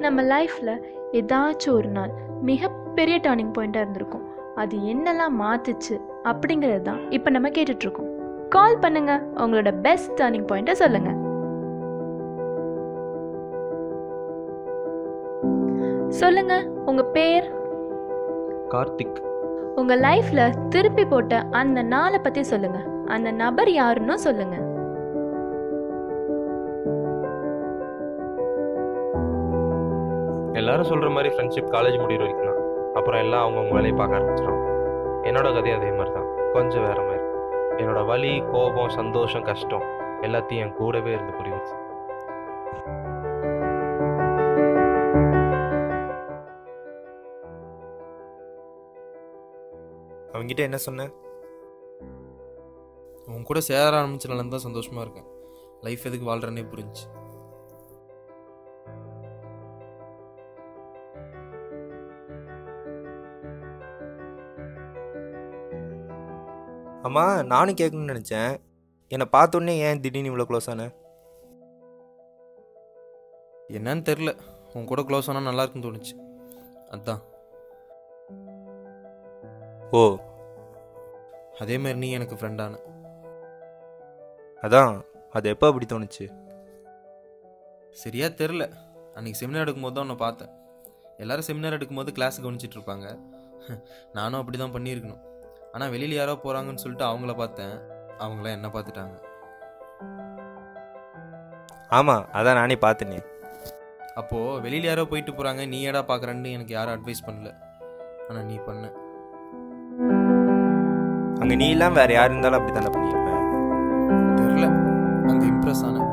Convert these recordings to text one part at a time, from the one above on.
நம்ம லைஃப்பில் ஏதாச்சும் ஒரு நாள் மிகப்பெரிய டர்னிங் பாயிண்ட்டாக இருந்திருக்கும். அது என்னெல்லாம் மாற்றுச்சு அப்படிங்கிறது தான் இப்போ நம்ம கேட்டுட்ருக்கோம். கால் பண்ணுங்க, உங்களோட பெஸ்ட் டர்னிங் பாயிண்ட்டை சொல்லுங்க. சொல்லுங்க, உங்க பேர்? கார்த்திக். உங்க லைஃப்ல திருப்பி போட்ட அந்த நாளை பத்தி சொல்லுங்க. அந்த நபர் யாருன்னு சொல்லுங்க. எல்லாரும் சொல்ற மாதிரி ஃப்ரெண்ட்ஷிப் காலேஜ் முடிகிற வரைக்கும் தான். அப்புறம் எல்லாம் அவங்கவுங்க வேலையை பார்க்க ஆரம்பிச்சிடும். என்னோட கதை அதே மாதிரி தான், கொஞ்சம் வேற மாதிரி. என்னோட வலி, கோபம், சந்தோஷம், கஷ்டம் எல்லாத்தையும் என் கூடவே இருந்து புரியுது. அவங்ககிட்ட என்ன சொன்னேன்? உன் கூட சேர ஆரம்பிச்சனால தான் சந்தோஷமா இருக்கேன். லைஃப் எதுக்கு வாழ்றேன்னே புரிஞ்சு. அம்மா, நானும் கேட்கணும்னு நினச்சேன். என்னை பார்த்தோன்னே ஏன் திடீர்னு இவ்வளோ க்ளோஸ் ஆன? என்னன்னு தெரில, உன் கூட க்ளோஸ் ஆனால் நல்லா இருக்குன்னு தோணுச்சு, அதான். ஓ, அதே மாதிரி நீ எனக்கு ஃப்ரெண்டான. அதான். அது எப்போ அப்படி தோணுச்சு? சரியா தெரில. அன்றைக்கி செமினார் எடுக்கும்போது தான் உன்னை பார்த்தேன். எல்லோரும் செமினார் எடுக்கும்போது கிளாஸ் கவனிச்சிட்டு இருப்பாங்க. நானும் அப்படி தான் பண்ணியிருக்கணும். ஆனால் வெளியில் யாரோ போகிறாங்கன்னு சொல்லிட்டு அவங்கள பார்த்தேன். அவங்களாம் என்ன பார்த்துட்டாங்க. ஆமாம், அதான் நானே பார்த்தேனே. அப்போது வெளியில் யாரோ போயிட்டு போகிறாங்க, நீ ஏடா பார்க்குறேன்னு எனக்கு யாரும் அட்வைஸ் பண்ணல. ஆனால் நீ பண்ண. அங்கே நீ இல்லாமல் வேறு யார் இருந்தாலும் அப்படி தானே பண்ணியிருப்பேன். தெரில, அங்கே இம்ப்ரெஸ் ஆன.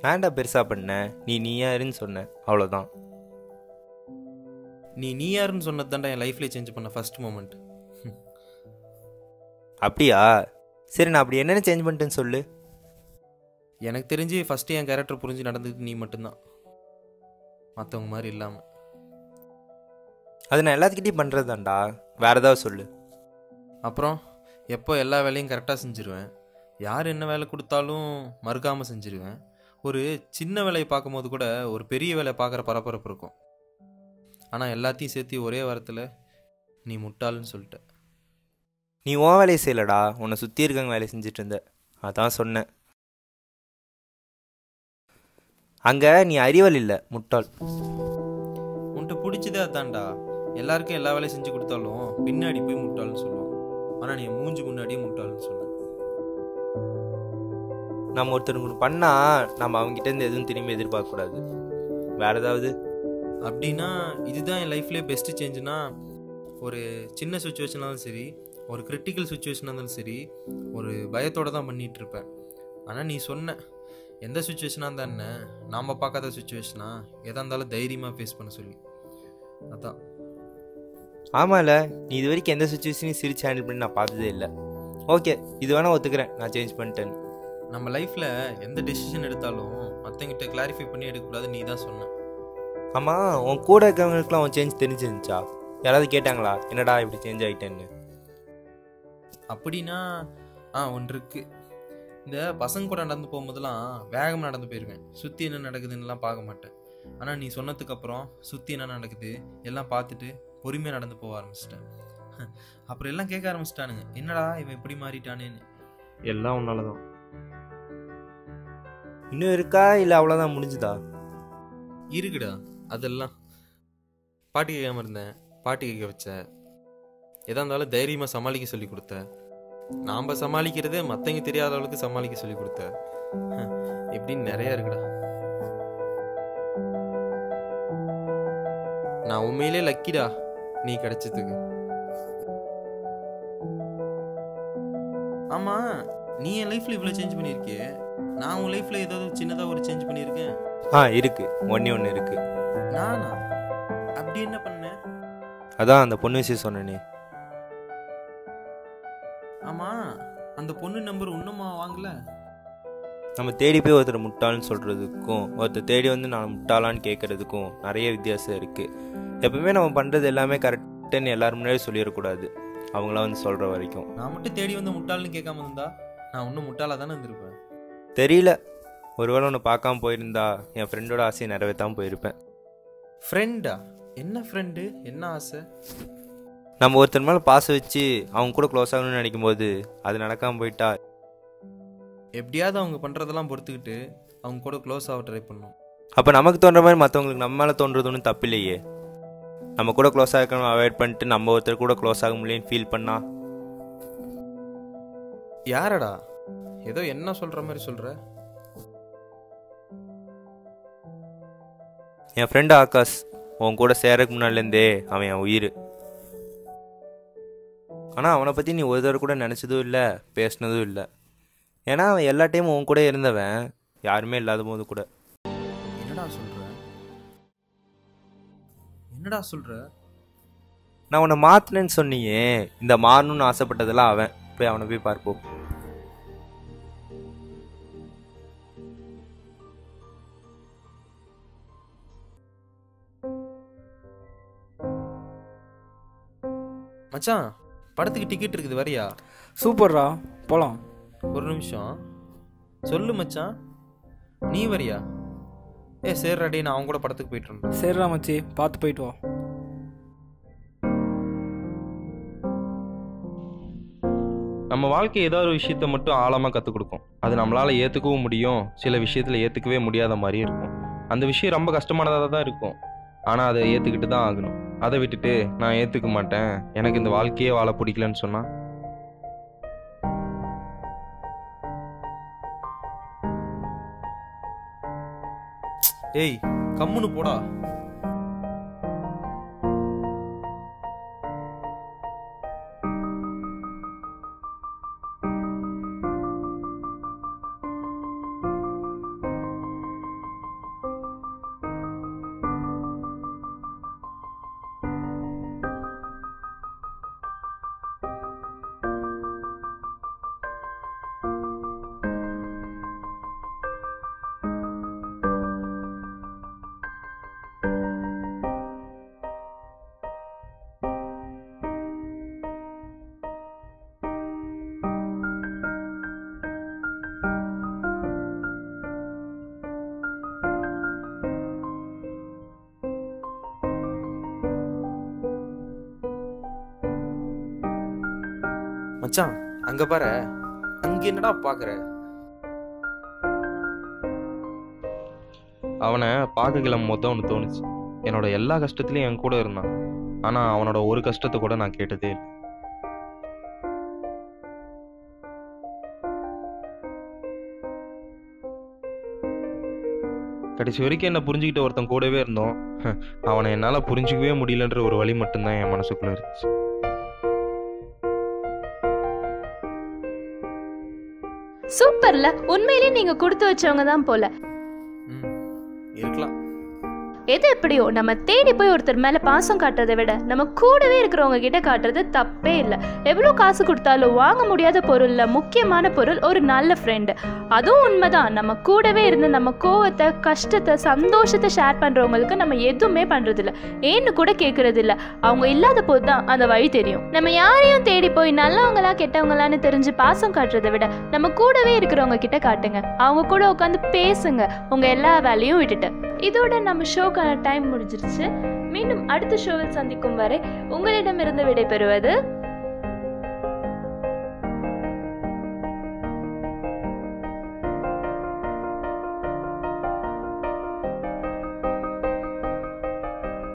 வேண்டா பெருசாக பண்ண, நீ யாருன்னு சொன்ன, அவ்வளோதான். நீ யாருன்னு சொன்னது தான்டா என் லைஃப்லேயே சேஞ்ச் பண்ண ஃபர்ஸ்ட் மூமெண்ட். அப்படியா? சரி, நான் அப்படி என்னென்ன சேஞ்ச் பண்ணிட்டேன்னு சொல்லு. எனக்கு தெரிஞ்சு ஃபஸ்ட்டு என் கேரக்டர் புரிஞ்சு நடந்தது நீ மட்டும்தான், மற்றவங்க மாதிரி இல்லாமல். அது நான் எல்லாத்துக்கிட்டையும் பண்ணுறது தான்டா, வேறு ஏதாவது சொல்லு. அப்புறம் எப்போ எல்லா வேலையும் கரெக்டாக செஞ்சுருவேன். யார் என்ன வேலை கொடுத்தாலும் மறுக்காமல் செஞ்சுருவேன். ஒரு சின்ன வேலையை பார்க்கும்போது கூட ஒரு பெரிய வேலையை பார்க்குற பரபரப்பு இருக்கும். ஆனால் எல்லாத்தையும் சேர்த்து ஒரே வாரத்தில் நீ முட்டாள்னு சொல்லிட்ட. நீ உன் வேலையை செய்யலடா, உன்னை சுற்றி இருக்கவங்க வேலையை செஞ்சுட்டு இருந்த, அதான் சொன்னேன். அங்கே நீ அறிவல் இல்லை, முட்டாள். உன்கிட்ட பிடிச்சதே அதான்டா. எல்லாருக்கும் எல்லா வேலையும் செஞ்சு கொடுத்தாலும் பின்னாடி போய் முட்டாள்னு சொல்லுவோம். ஆனால் நீ மூஞ்சி முன்னாடியே முட்டாள்னு சொன்ன. நம்ம ஒருத்தருக்கு பண்ணால் நம்ம அவங்ககிட்டேருந்து எதுவும் திரும்பி எதிர்பார்க்கக்கூடாது. வேறு ஏதாவது? அப்படின்னா இதுதான் என் லைஃப்லேயே பெஸ்ட்டு சேஞ்சுனா, ஒரு சின்ன சுச்சுவேஷனாலும் சரி, ஒரு கிரிட்டிக்கல் சுச்சுவேஷனாக இருந்தாலும் சரி, ஒரு பயத்தோடு தான் பண்ணிகிட்ருப்பேன். ஆனால் நீ சொன்ன எந்த சுச்சுவேஷனாக இருந்தா என்ன, நாம் பார்க்காத சுச்சுவேஷனா எதாக இருந்தாலும் தைரியமாக ஃபேஸ் பண்ண சொல்லி, அதான். ஆமாம்ல, நீ இது வரைக்கும் எந்த சுச்சுவேஷனையும் சிரிச்சு ஹேண்டில் பண்ணி நான் பார்த்ததே இல்லை. ஓகே, இது வேணால் ஒத்துக்கிறேன், நான் சேஞ்ச் பண்ணிட்டேன். நம்ம லைஃப்பில் எந்த டெசிஷன் எடுத்தாலும் மற்றவங்கிட்ட கிளாரிஃபை பண்ணி எடுக்கக்கூடாது, நீ தான் சொன்ன. ஆமாம், உன் கூட இருக்கவங்களுக்குலாம் உன் சேஞ்ச் தெரிஞ்சிருந்துச்சா? யாராவது கேட்டாங்களா என்னடா இப்படி சேஞ்ச் ஆகிட்டேன்னு? அப்படின்னா ஒன்று இருக்குது. இந்த பசங்க கூட நடந்து போகும்போதெல்லாம் வேகமாக நடந்து போயிடுவேன். சுற்றி என்ன நடக்குதுன்னுலாம் பார்க்க மாட்டேன். ஆனால் நீ சொன்னதுக்கப்புறம் சுற்றி என்ன நடக்குது எல்லாம் பார்த்துட்டு பொறுமையாக நடந்து போக ஆரம்பிச்சிட்டேன். அப்புறம் எல்லாம் கேட்க ஆரம்பிச்சிட்டானுங்க, என்னடா இவன் இப்படி மாறிட்டானேன்னு. எல்லாம் உன்னால தான். இன்னும் இருக்கா இல்லை அவ்வளோதான் முடிஞ்சுதா? இருக்குடா, அதெல்லாம். பாட்டு கேட்காம இருந்தேன், பாட்டு கேட்க வச்ச. எதா இருந்தாலும் தைரியமாக சமாளிக்க சொல்லி கொடுத்த. நாம் சமாளிக்கிறதே மற்றவங்க தெரியாத அளவுக்கு சமாளிக்க சொல்லி கொடுத்த. இப்படின்னு நிறைய இருக்குடா. நான் உண்மையிலே லக்கிடா நீ கிடைச்சதுக்கு. ஆமா, நீ என் லைஃப்ல இவ்வளவு சேஞ்ச் பண்ணிருக்கியே, நான் உன் லைஃப்ல ஏதாவது சின்னதா ஒரு சேஞ்ச் பண்ணிருக்கேன்? இருக்கு, ஒன்று இருக்கு. நானா? அப்படி என்ன பண்ண? அதான் அந்த பொண்ணு விஷயம் சொன்னேனே. ஆமா, அந்த பொண்ணு நம்பர் இன்னுமா வாங்கல? நம்ம தேடி போய் ஒருத்தர் முட்டாள்னு சொல்கிறதுக்கும் ஒருத்தர் தேடி வந்து நான் முட்டாளான்னு கேட்குறதுக்கும் நிறைய வித்தியாசம் இருக்குது. எப்பவுமே நம்ம பண்ணுறது எல்லாமே கரெக்டுன்னு எல்லாரும் முன்னாடி சொல்லிடக்கூடாது. அவங்களாம் வந்து சொல்கிற வரைக்கும். நான் மட்டும் தேடி வந்து முட்டாள்னு கேட்காம இருந்தா நான் இன்னும் முட்டாளாக தானே இருந்திருப்பேன். தெரியல, ஒருவேளை ஒன்று பார்க்காம போயிருந்தா என் ஃப்ரெண்டோட ஆசையை நிறைவேற்றாமல் போயிருப்பேன். ஃப்ரெண்டா? என்ன ஃப்ரெண்டு, என்ன ஆசை? நம்ம ஒருத்தர் மேலே பாசம் வச்சு அவங்க கூட க்ளோஸ் ஆகணும்னு நினைக்கும் போது அது நடக்காமல் போயிட்டா எப்படியாவது அவங்க பண்ணுறதெல்லாம் பொறுத்துக்கிட்டு அவங்க கூட க்ளோஸ் ஆக ட்ரை பண்ணோம். அப்போ நமக்கு தோன்ற மாதிரி மற்றவங்களுக்கு நம்ம மேலே தோன்றது ஒன்றும் தப்பு இல்லையே. நம்ம கூட க்ளோஸ் ஆகணும் அவாய்ட் பண்ணிட்டு நம்ம ஒருத்தர் கூட க்ளோஸ் ஆக முடியலன்னு ஃபீல் பண்ணா. யாரடா ஏதோ என்ன சொல்கிற மாதிரி சொல்கிற? என் ஃப்ரெண்டு ஆகாஷ். உன் கூட சேரக்கு முன்னாடிலேருந்தே அவன் என் உயிர். ஆனால் அவனை பற்றி நீ ஒரு தடவை கூட நினச்சதும் இல்லை, பேசினதும் இல்லை. ஏன்னா அவன் எல்லா டைமும் உன் கூட இருந்தவன், யாருமே இல்லாத போது கூட. என்னடா சொல்கிற? நான் உன்னை மாற்றினேன்னு சொன்னியே, இந்த மாறணும்னு ஆசைப்பட்டதெல்லாம் அவன். போய் அவனை போய் பார்ப்போம். மச்சான், படத்துக்கு டிக்கெட் இருக்குது, வரியா? சூப்பர்ரா, போகலாம். ஒரு நிமிஷம் சொல்லு மச்சான், நீ வரியா? சரி ரெடி, நான் அவங்க கூட படத்துக்கு போயிட்டு இருந்தேன். சரிடா மச்சி, பார்த்து போயிட்டு வா. நம்ம வாழ்க்கை ஏதோ ஒரு விஷயத்த மட்டும் ஆழமாக கற்றுக் கொடுக்கும். அது நம்மளால் ஏற்றுக்கவும் முடியும், சில விஷயத்தில் ஏற்றுக்கவே முடியாத மாதிரியும் இருக்கும். அந்த விஷயம் ரொம்ப கஷ்டமானதாக தான் இருக்கும், ஆனால் அதை ஏற்றுக்கிட்டு தான் ஆகணும். அதை விட்டுட்டு நான் ஏற்றுக்க மாட்டேன், எனக்கு இந்த வாழ்க்கையே வாழ பிடிக்கலன்னு சொன்னால் ஏய் கம்முன்னு போடா. மச்சான் அங்க பாரு, அங்க என்னடா பாக்குற? அவனை பார்க்க கிளம்பும் போது ஒன்று தோணுச்சு. என்னோட எல்லா கஷ்டத்துலையும் என் கூட இருந்தான், ஆனால் அவனோட ஒரு கஷ்டத்தை கூட நான் கேட்டதே இல்லை. கடைசி வரைக்கும் என்னை புரிஞ்சுக்கிட்ட ஒருத்தன் கூடவே இருந்தோம். அவனை என்னால் புரிஞ்சிக்கவே முடியலன்ற ஒரு வழி மட்டும்தான் என் மனசுக்குள்ளே இருந்துச்சு. சூப்பர்ல, உண்மையிலேயே நீங்க கொடுத்து வச்சவங்க தான் போல. இருக்கலாம். எது எப்படியோ நம்ம தேடி போய் ஒருத்தர் மேல பாசம் காட்டுறதை விட நம்ம கூடவே இருக்கிறவங்க கிட்ட காட்டுறது தப்பே இல்லை. எவ்வளோ காசு கொடுத்தாலும் வாங்க முடியாத பொருள்ல முக்கியமான பொருள் ஒரு நல்ல ஃப்ரெண்டு. அதுவும் உண்மைதான், நம்ம கூடவே இருந்து நம்ம கோவத்தை, கஷ்டத்தை, சந்தோஷத்தை ஷேர் பண்றவங்களுக்கு நம்ம எதுவுமே பண்றதில்ல, ஏன்னு கூட கேட்கறது இல்லை. அவங்க இல்லாத போது தான் அந்த வழி தெரியும். நம்ம யாரையும் தேடி போய் நல்லவங்களா கெட்டவங்களான்னு தெரிஞ்சு பாசம் காட்டுறதை விட நம்ம கூடவே இருக்கிறவங்க கிட்ட காட்டுங்க. அவங்க கூட உட்காந்து பேசுங்க, உங்க எல்லா வேலையும் விட்டுட்டு. இதோட நம்ம ஷோக்கான டைம் முடிஞ்சிருச்சு. மீண்டும் அடுத்த ஷோவில் சந்திக்கும் வரை உங்களிடமிருந்து விடைபெறுவது